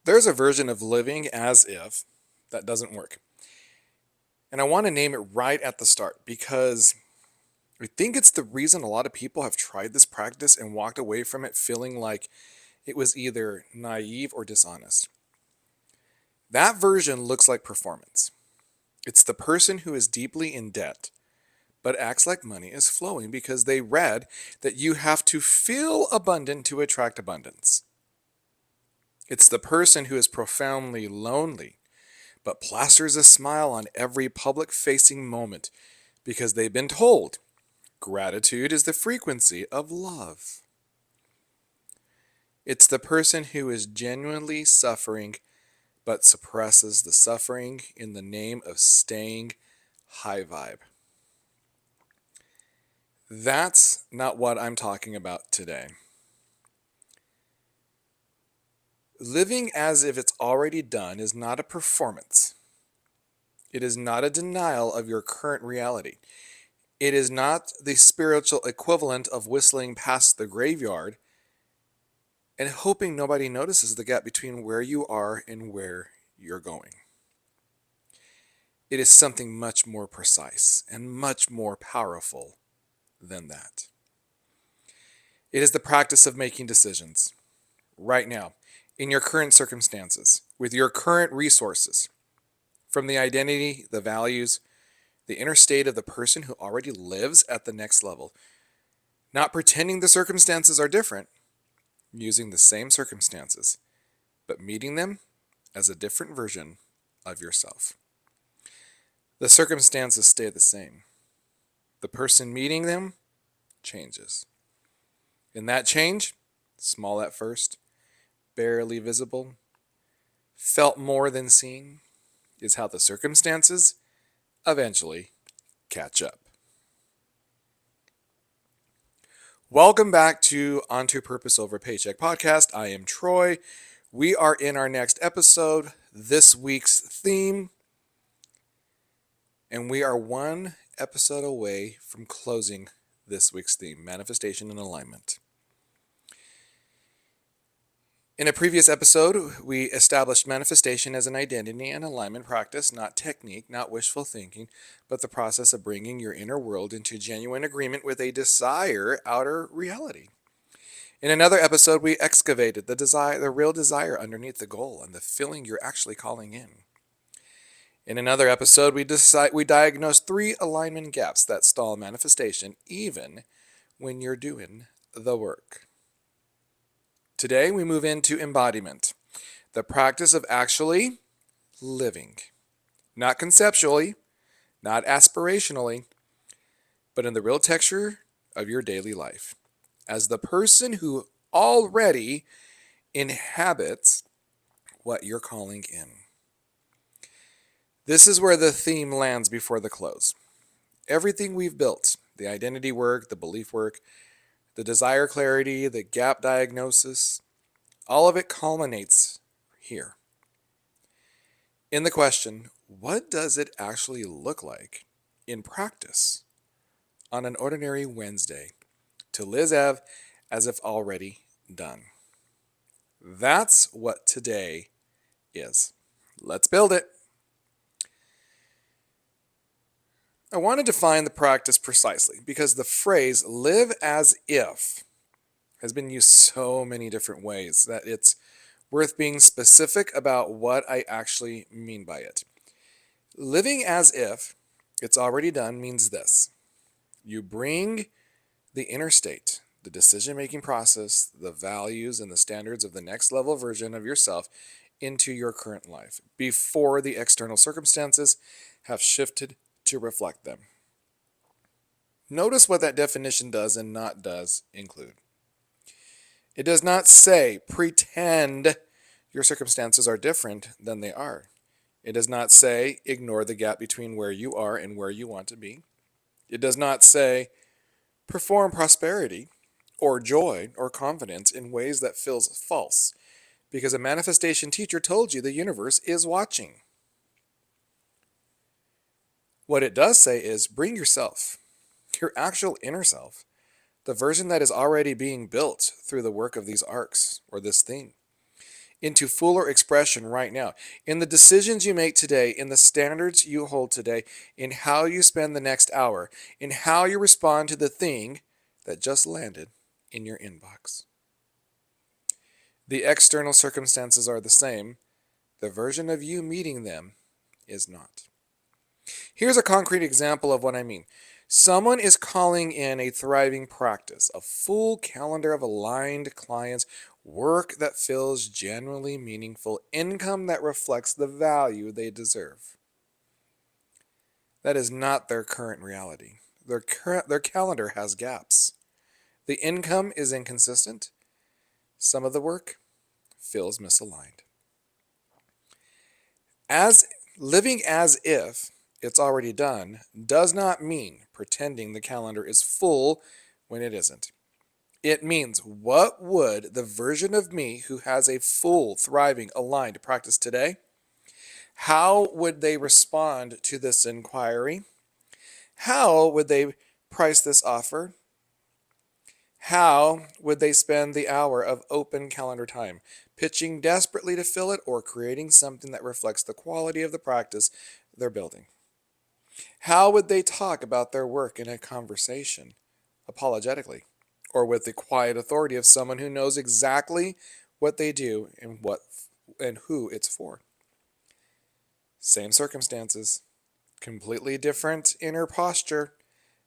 There's a version of living as if that doesn't work. And I want to name it right at the start because I think it's the reason a lot of people have tried this practice and walked away from it feeling like it was either naive or dishonest. That version looks like performance. It's the person who is deeply in debt but acts like money is flowing because they read that you have to feel abundant to attract abundance. It's the person who is profoundly lonely but plasters a smile on every public facing moment because they've been told gratitude is the frequency of love. It's the person who is genuinely suffering but suppresses the suffering in the name of staying high vibe. That's not what I'm talking about today. Living as if it's already done is not a performance. It is not a denial of your current reality. It is not the spiritual equivalent of whistling past the graveyard and hoping nobody notices the gap between where you are and where you're going. It is something much more precise and much more powerful than that. It is the practice of making decisions right now, in your current circumstances, with your current resources, from the identity, the values, the inner state of the person who already lives at the next level. Not pretending the circumstances are different, using the same circumstances, but meeting them as a different version of yourself. The circumstances stay the same. The person meeting them changes. And that change, small at first, barely visible, felt more than seen, is how the circumstances eventually catch up. Welcome back to Onto Purpose Over Paycheck podcast. I am Troy. We are in our next episode, this week's theme, and we are one episode away from closing this week's theme, manifestation and alignment. In a previous episode, we established manifestation as an identity and alignment practice, not technique, not wishful thinking, but the process of bringing your inner world into genuine agreement with a desired outer reality. In another episode, we excavated the real desire underneath the goal and the feeling you're actually calling in. In another episode, we diagnosed 3 alignment gaps that stall manifestation even when you're doing the work. Today, we move into embodiment, the practice of actually living, not conceptually, not aspirationally, but in the real texture of your daily life, as the person who already inhabits what you're calling in. This is where the theme lands before the close. Everything we've built, the identity work, the belief work, the desire clarity, the gap diagnosis, all of it culminates here. In the question, what does it actually look like in practice on an ordinary Wednesday to live as if already done? That's what today is. Let's build it. I want to define the practice precisely because the phrase live as if has been used so many different ways that it's worth being specific about what I actually mean by it. Living as if it's already done means this. You bring the inner state, the decision-making process, the values, and the standards of the next level version of yourself into your current life before the external circumstances have shifted to reflect them. Notice what that definition does and not does include. It does not say pretend your circumstances are different than they are. It does not say ignore the gap between where you are and where you want to be. It does not say perform prosperity or joy or confidence in ways that feels false because a manifestation teacher told you the universe is watching. What it does say is bring yourself, your actual inner self, the version that is already being built through the work of these arcs or this theme, into fuller expression right now. In the decisions you make today, in the standards you hold today, in how you spend the next hour, in how you respond to the thing that just landed in your inbox. The external circumstances are the same. The version of you meeting them is not. Here's a concrete example of what I mean. Someone is calling in a thriving practice, a full calendar of aligned clients, work that feels genuinely meaningful, income that reflects the value they deserve. That is not their current reality. Their calendar has gaps. The income is inconsistent. Some of the work feels misaligned. As living as if it's already done does not mean pretending the calendar is full when it isn't. It means, what would the version of me who has a full, thriving, aligned practice today, how would they respond to this inquiry? How would they price this offer? How would they spend the hour of open calendar time, pitching desperately to fill it or creating something that reflects the quality of the practice they're building? How would they talk about their work in a conversation, apologetically, or with the quiet authority of someone who knows exactly what they do and who it's for? Same circumstances, completely different inner posture,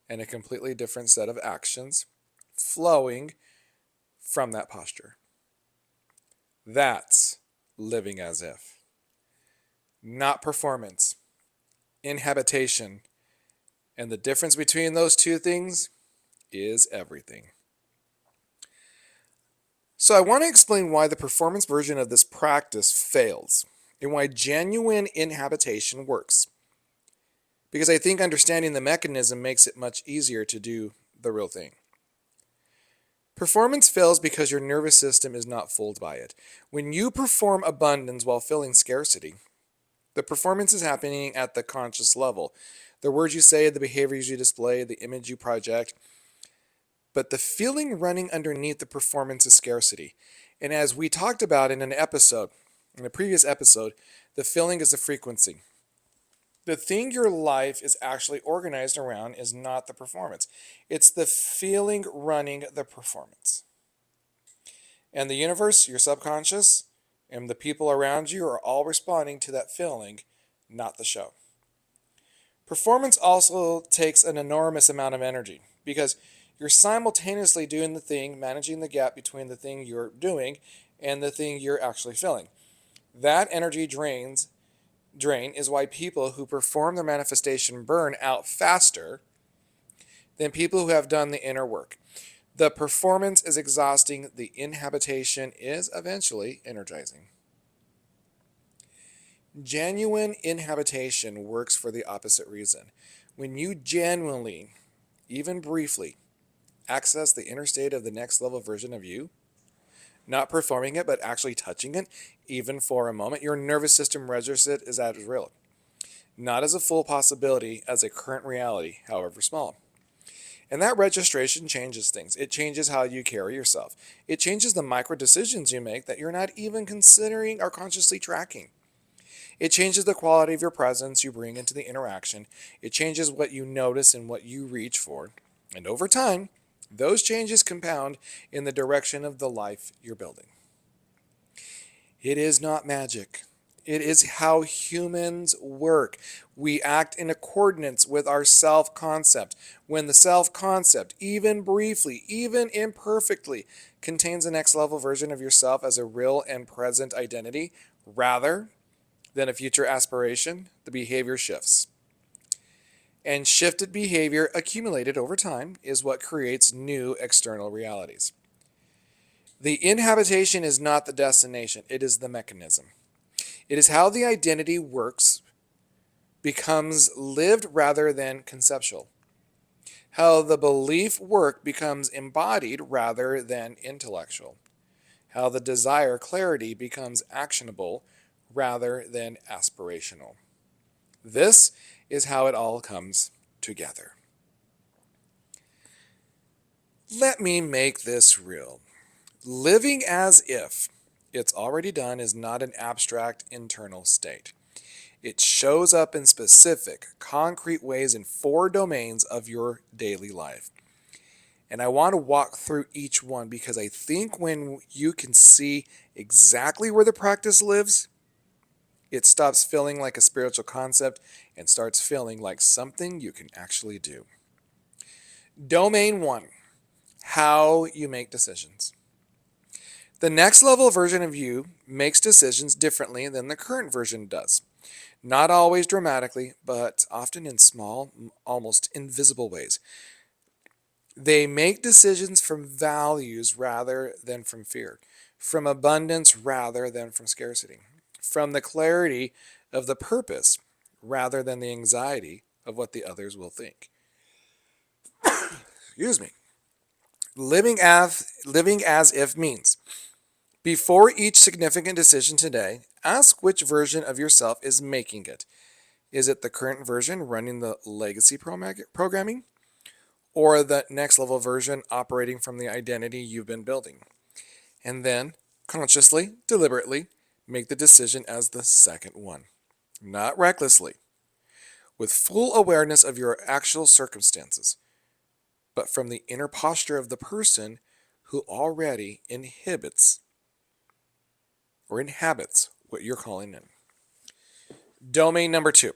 and a completely different set of actions flowing from that posture. That's living as if. Not performance, inhabitation. And the difference between those two things is everything. So I want to explain why the performance version of this practice fails and why genuine inhabitation works. Because I think understanding the mechanism makes it much easier to do the real thing. Performance fails because your nervous system is not fooled by it. When you perform abundance while feeling scarcity, the performance is happening at the conscious level. The words you say, the behaviors you display, the image you project. But the feeling running underneath the performance is scarcity. And as we talked about in a previous episode, the feeling is the frequency. The thing your life is actually organized around is not the performance. It's the feeling running the performance. And the universe, your subconscious, and the people around you are all responding to that feeling, not the show. Performance also takes an enormous amount of energy because you're simultaneously doing the thing, managing the gap between the thing you're doing and the thing you're actually feeling. That energy drain is why people who perform their manifestation burn out faster than people who have done the inner work. The performance is exhausting. The inhabitation is eventually energizing. Genuine inhabitation works for the opposite reason. When you genuinely, even briefly, access the inner state of the next level version of you, not performing it, but actually touching it, even for a moment, your nervous system registers it as real. Not as a full possibility, as a current reality, however small. And that registration changes things. It changes how you carry yourself. It changes the micro decisions you make that you're not even considering or consciously tracking. It changes the quality of your presence you bring into the interaction. It changes what you notice and what you reach for. And over time, those changes compound in the direction of the life you're building. It is not magic. It is how humans work. We act in accordance with our self-concept. When the self-concept, even briefly, even imperfectly, contains the next level version of yourself as a real and present identity, rather than a future aspiration, the behavior shifts. And shifted behavior accumulated over time is what creates new external realities. The inhabitation is not the destination, it is the mechanism. It is how the identity works, becomes lived rather than conceptual. How the belief work becomes embodied rather than intellectual. How the desire clarity becomes actionable rather than aspirational. This is how it all comes together. Let me make this real. Living as if It's already done is not an abstract internal state. It shows up in specific, concrete ways in 4 domains of your daily life. And I want to walk through each one because I think when you can see exactly where the practice lives, it stops feeling like a spiritual concept and starts feeling like something you can actually do. Domain 1, how you make decisions. The next level version of you makes decisions differently than the current version does. Not always dramatically, but often in small, almost invisible ways. They make decisions from values rather than from fear, from abundance rather than from scarcity, from the clarity of the purpose rather than the anxiety of what the others will think. Excuse me. Living as if means before each significant decision today, ask which version of yourself is making it. Is it the current version running the legacy programming? Or the next level version operating from the identity you've been building? And then, consciously, deliberately, make the decision as the second one. Not recklessly, with full awareness of your actual circumstances, but from the inner posture of the person who already inhibits or inhabits what you're calling in. Domain number 2,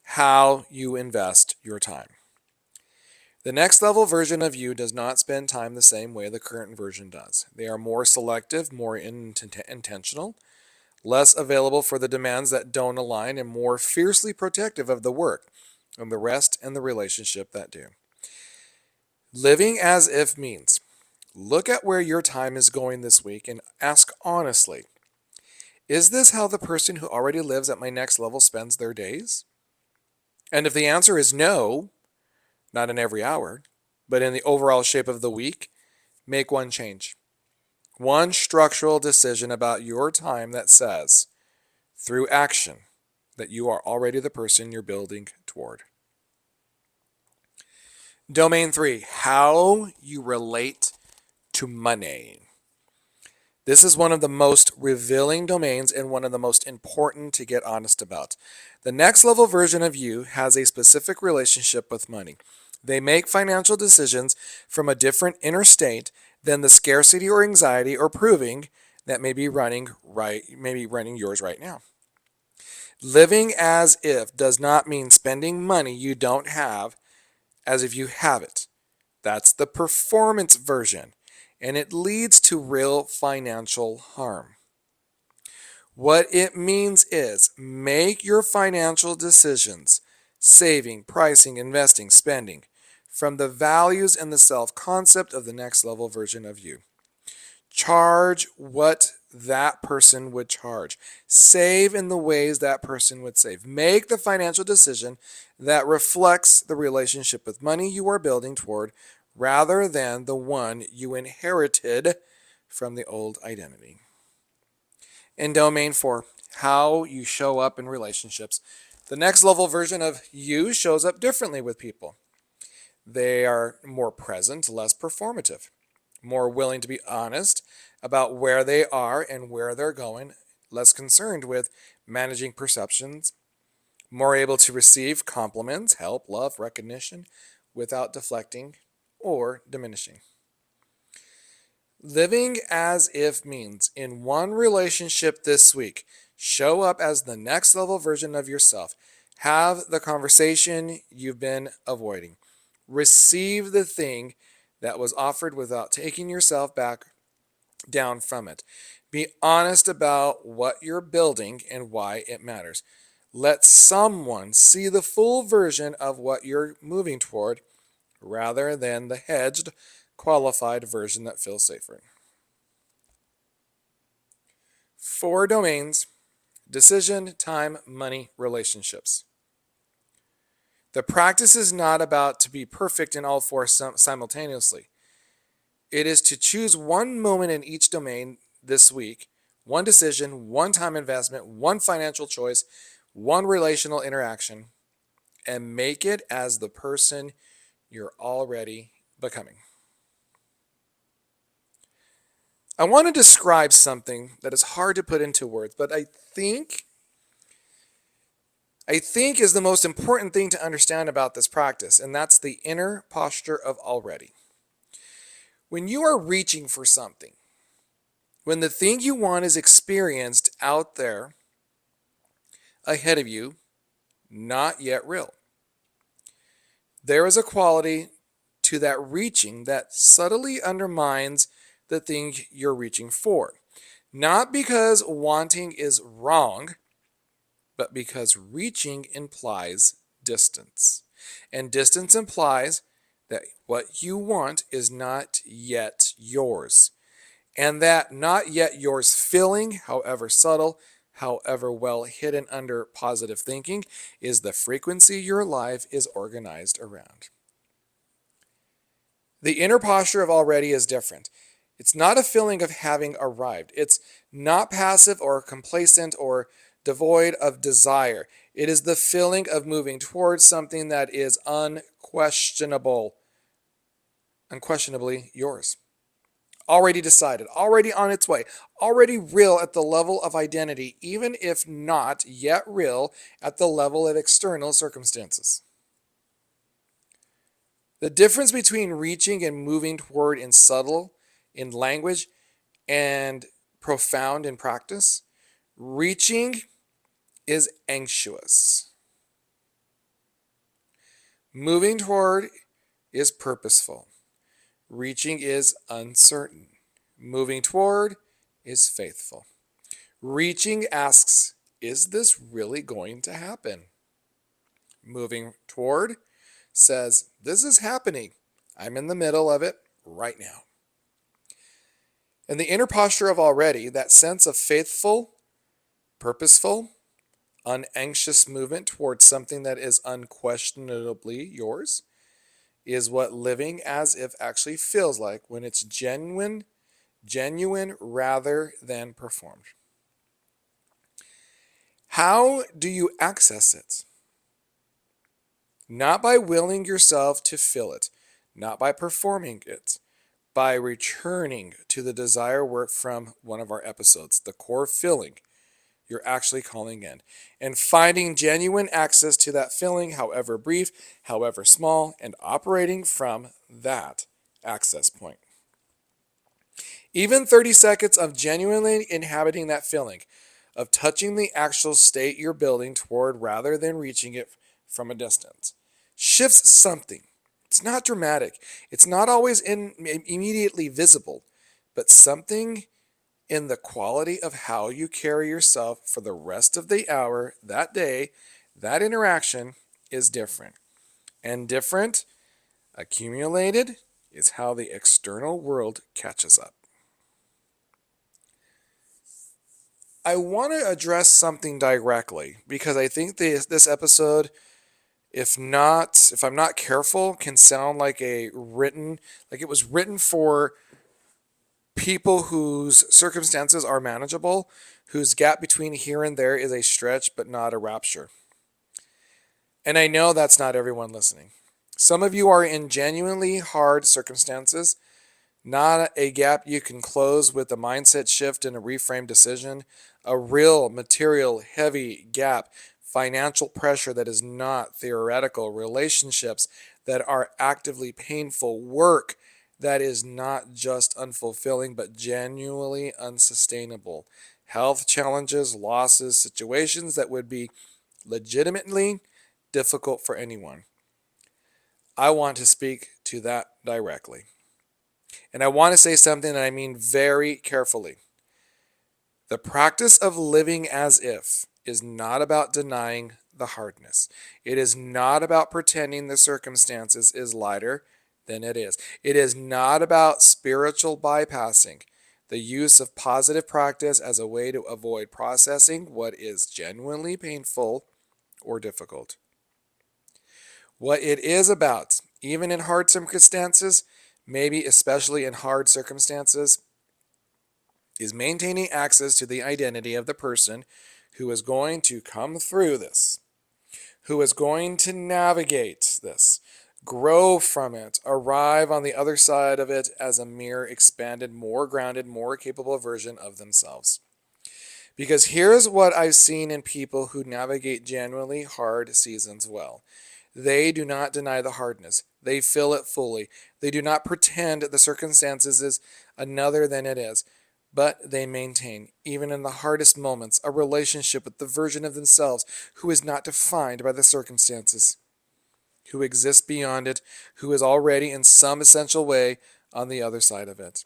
how you invest your time. The next level version of you does not spend time the same way the current version does. They are more selective, more intentional, less available for the demands that don't align, and more fiercely protective of the work and the rest and the relationship that do. Living as if means look at where your time is going this week and ask honestly, is this how the person who already lives at my next level spends their days? And if the answer is no, not in every hour, but in the overall shape of the week, make one change. One structural decision about your time that says, through action, that you are already the person you're building toward. Domain 3, how you relate to money. This is one of the most revealing domains and one of the most important to get honest about. The next level version of you has a specific relationship with money. They make financial decisions from a different inner state than the scarcity or anxiety or proving that may be running yours right now. Living as if does not mean spending money you don't have as if you have it. That's the performance version, and it leads to real financial harm. What it means is make your financial decisions, saving, pricing, investing, spending, from the values and the self-concept of the next level version of you. Charge what that person would charge. Save in the ways that person would save. Make the financial decision that reflects the relationship with money you are building toward rather than the one you inherited from the old identity. In domain 4, how you show up in relationships. The next level version of you shows up differently with people. They are more present, less performative, more willing to be honest about where they are and where they're going, less concerned with managing perceptions, more able to receive compliments, help, love, recognition without deflecting or diminishing. Living as if means in one relationship this week, show up as the next level version of yourself. Have the conversation you've been avoiding. Receive the thing that was offered without taking yourself back down from it. Be honest about what you're building and why it matters. Let someone see the full version of what you're moving toward rather than the hedged, qualified version that feels safer. 4 domains: decision, time, money, relationships. The practice is not about to be perfect in all 4 simultaneously. It is to choose one moment in each domain this week, one decision, one time investment, one financial choice, one relational interaction, and make it as the person you're already becoming. I want to describe something that is hard to put into words, but I think is the most important thing to understand about this practice, and that's the inner posture of already. When you are reaching for something, when the thing you want is experienced out there ahead of you, not yet real, there is a quality to that reaching that subtly undermines the thing you're reaching for. Not because wanting is wrong, but because reaching implies distance. And distance implies that what you want is not yet yours. And that not yet yours feeling, however subtle, however well hidden under positive thinking, is the frequency your life is organized around. The inner posture of already is different. It's not a feeling of having arrived. It's not passive or complacent or devoid of desire. It is the feeling of moving towards something that is unquestionably yours. Already decided, already on its way, already real at the level of identity, even if not yet real at the level of external circumstances. The difference between reaching and moving toward in subtle, in language, and profound in practice. Reaching is anxious. Moving toward is purposeful. Reaching is uncertain. Moving toward is faithful. Reaching asks, is this really going to happen? Moving toward says, this is happening. I'm in the middle of it right now. And the inner posture of already, that sense of faithful, purposeful, unanxious movement towards something that is unquestionably yours, is what living as if actually feels like when it's genuine rather than performed. How do you access it? Not by willing yourself to feel it, not by performing it, by returning to the desire work from one of our episodes, the core feeling you're actually calling in, and finding genuine access to that feeling, however brief, however small, and operating from that access point. Even 30 seconds of genuinely inhabiting that feeling, of touching the actual state you're building toward rather than reaching it from a distance, shifts something. It's not dramatic. It's not always immediately visible, but something in the quality of how you carry yourself for the rest of the hour, that day, that interaction is different. And different, accumulated, is how the external world catches up. I want to address something directly because I think this episode, if I'm not careful, can sound like like it was written for people whose circumstances are manageable, whose gap between here and there is a stretch but not a rapture. And I know that's not everyone listening. Some of you are in genuinely hard circumstances, not a gap you can close with a mindset shift and a reframe decision, a real material heavy gap, financial pressure that is not theoretical, relationships that are actively painful, work that is not just unfulfilling but genuinely unsustainable, health challenges, losses, situations that would be legitimately difficult for anyone. I want to speak to that directly. And I want to say something that I mean very carefully. The practice of living as if is not about denying the hardness. It is not about pretending the circumstances is lighter than it is. It is not about spiritual bypassing, the use of positive practice as a way to avoid processing what is genuinely painful or difficult. What it is about, even in hard circumstances, maybe especially in hard circumstances, is maintaining access to the identity of the person who is going to come through this, who is going to navigate this, grow from it, arrive on the other side of it as a mere expanded, more grounded, more capable version of themselves. Because here's what I've seen in people who navigate genuinely hard seasons well. They do not deny the hardness. They feel it fully. They do not pretend the circumstances is another than it is. But they maintain, even in the hardest moments, a relationship with the version of themselves who is not defined by the circumstances, who exists beyond it, who is already in some essential way on the other side of it.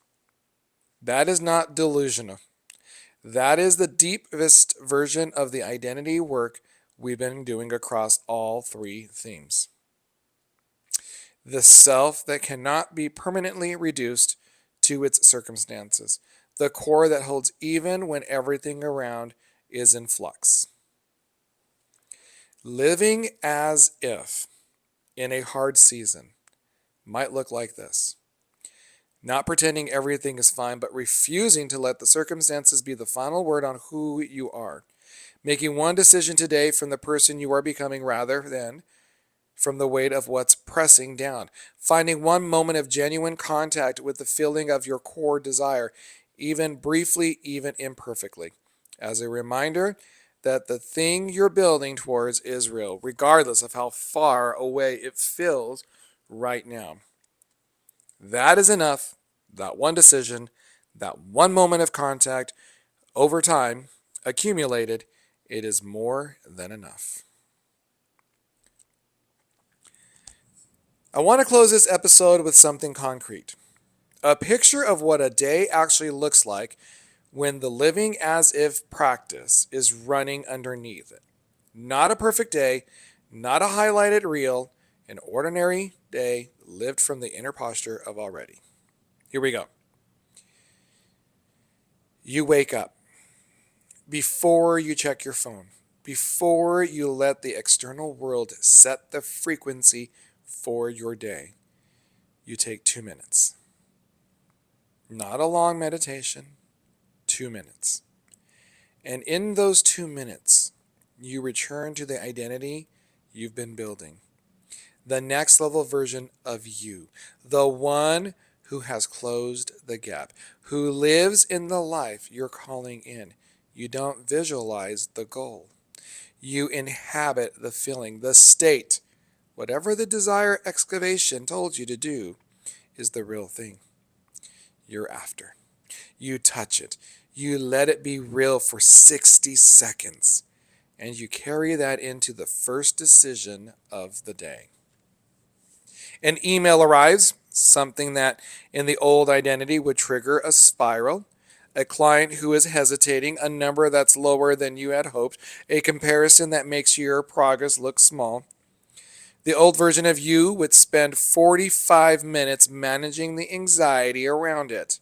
That is not delusional. That is the deepest version of the identity work we've been doing across all three themes. The self that cannot be permanently reduced to its circumstances. The core that holds even when everything around is in flux. Living as if in a hard season might look like this. Not pretending everything is fine, but refusing to let the circumstances be the final word on who you are. Making one decision today from the person you are becoming rather than from the weight of what's pressing down. Finding one moment of genuine contact with the feeling of your core desire, even briefly, even imperfectly, as a reminder that the thing you're building towards is real, regardless of how far away it feels right now. That is enough. That one decision, that one moment of contact, over time, accumulated, it is more than enough. I want to close this episode with something concrete. A picture of what a day actually looks like when the living as if practice is running underneath it. Not a perfect day, not a highlighted reel, an ordinary day lived from the inner posture of already. Here we go. You wake up before you check your phone, before you let the external world set the frequency for your day. You take 2 minutes. Not a long meditation, 2 minutes. And in those 2 minutes, you return to the identity you've been building. The next level version of you. The one who has closed the gap. Who lives in the life you're calling in. You don't visualize the goal. You inhabit the feeling, the state. Whatever the desire excavation told you to do is the real thing you're after. You touch it. You let it be real for 60 seconds. And you carry that into the first decision of the day. An email arrives, something that in the old identity would trigger a spiral. A client who is hesitating, a number that's lower than you had hoped, a comparison that makes your progress look small. The old version of you would spend 45 minutes managing the anxiety around it.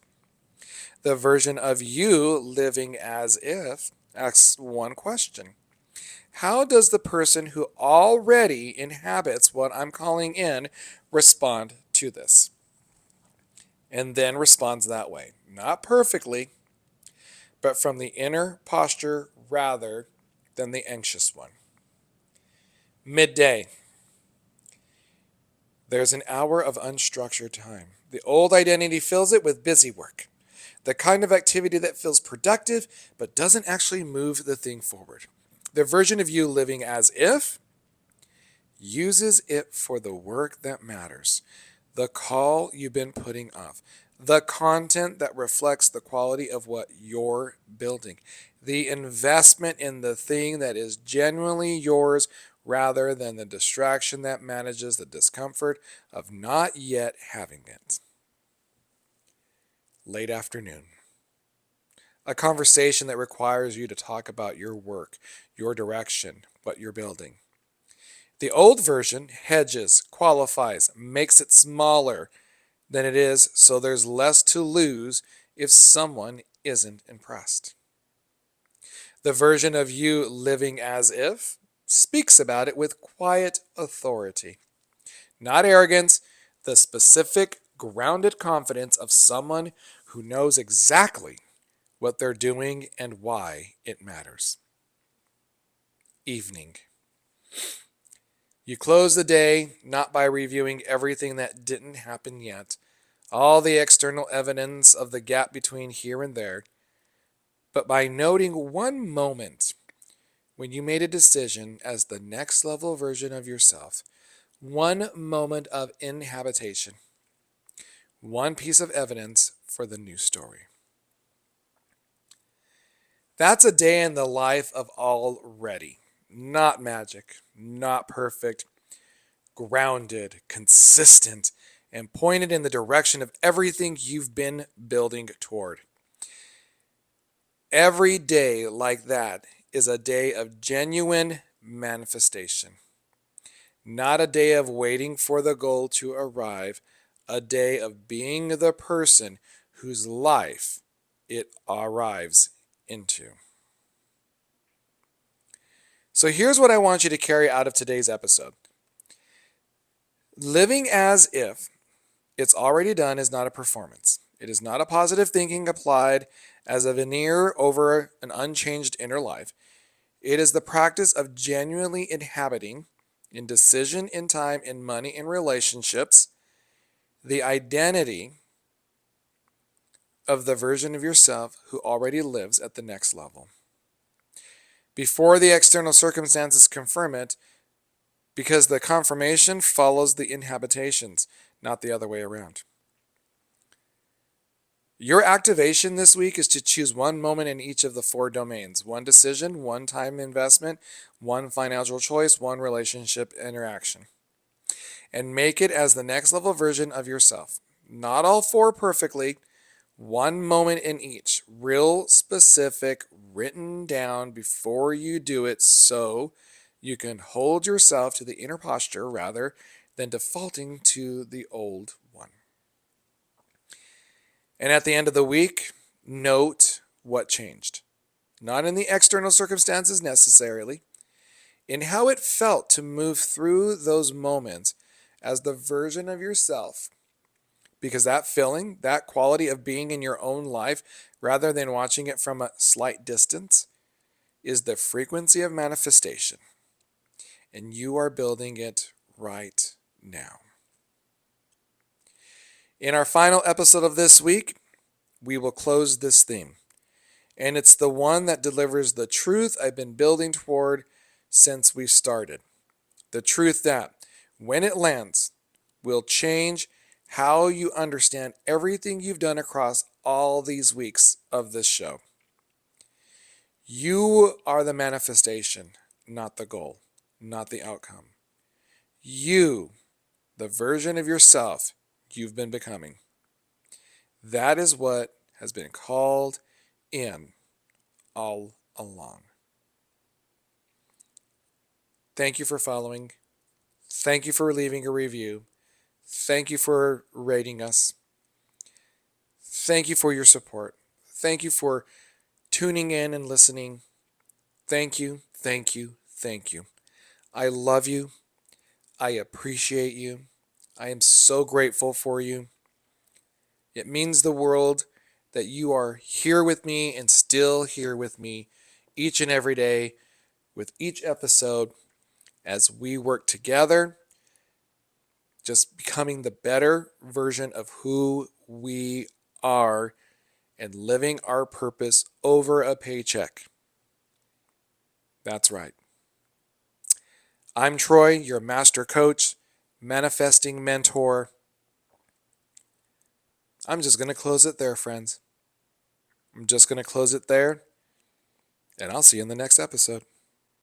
The version of you living as if asks one question. How does the person who already inhabits what I'm calling in respond to this? And then responds that way. Not perfectly, but from the inner posture rather than the anxious one. Midday. There's an hour of unstructured time. The old identity fills it with busy work. The kind of activity that feels productive but doesn't actually move the thing forward. The version of you living as if uses it for the work that matters, the call you've been putting off, the content that reflects the quality of what you're building, the investment in the thing that is genuinely yours rather than the distraction that manages the discomfort of not yet having it. Late afternoon. A conversation that requires you to talk about your work, your direction, what you're building. The old version hedges, qualifies, makes it smaller than it is so there's less to lose if someone isn't impressed. The version of you living as if speaks about it with quiet authority. Not arrogance, the specific, grounded confidence of someone who knows exactly what they're doing and why it matters. Evening. You close the day not by reviewing everything that didn't happen yet, all the external evidence of the gap between here and there, but by noting one moment when you made a decision as the next level version of yourself, one moment of inhabitation, one piece of evidence for the new story. That's a day in the life of already. Not magic, not perfect, grounded, consistent, and pointed in the direction of everything you've been building toward. Every day like that is a day of genuine manifestation, not a day of waiting for the goal to arrive, a day of being the person whose life it arrives into. So here's what I want you to carry out of today's episode. Living as if it's already done is not a performance. It is not a positive thinking applied as a veneer over an unchanged inner life. It is the practice of genuinely inhabiting, in decision, in time, in money, in relationships, the identity of the version of yourself who already lives at the next level. Before the external circumstances confirm it, because the confirmation follows the inhabitations, not the other way around. Your activation this week is to choose one moment in each of the 4 domains: one decision, one time investment, one financial choice, one relationship interaction. And make it as the next level version of yourself. Not all 4 perfectly, one moment in each. Real specific, written down before you do it so you can hold yourself to the inner posture rather than defaulting to the old one. And at the end of the week, note what changed. Not in the external circumstances necessarily, in how it felt to move through those moments as the version of yourself. Because that feeling, that quality of being in your own life, rather than watching it from a slight distance, is the frequency of manifestation. And you are building it right now. In our final episode of this week, we will close this theme. And it's the one that delivers the truth I've been building toward since we started. The truth that, when it lands, will change how you understand everything you've done across all these weeks of this show. You are the manifestation, not the goal, not the outcome. You, the version of yourself you've been becoming. That is what has been called in all along. Thank you for following. Thank you for leaving a review. Thank you for rating us. Thank you for your support. Thank you for tuning in and listening. Thank you, thank you, thank you. I love you. I appreciate you. I am so grateful for you. It means the world that you are here with me and still here with me each and every day with each episode as we work together, just becoming the better version of who we are and living our purpose over a paycheck. That's right. I'm Troy, your master coach, manifesting mentor. I'm just going to close it there, friends. I'm just going to close it there, and I'll see you in the next episode.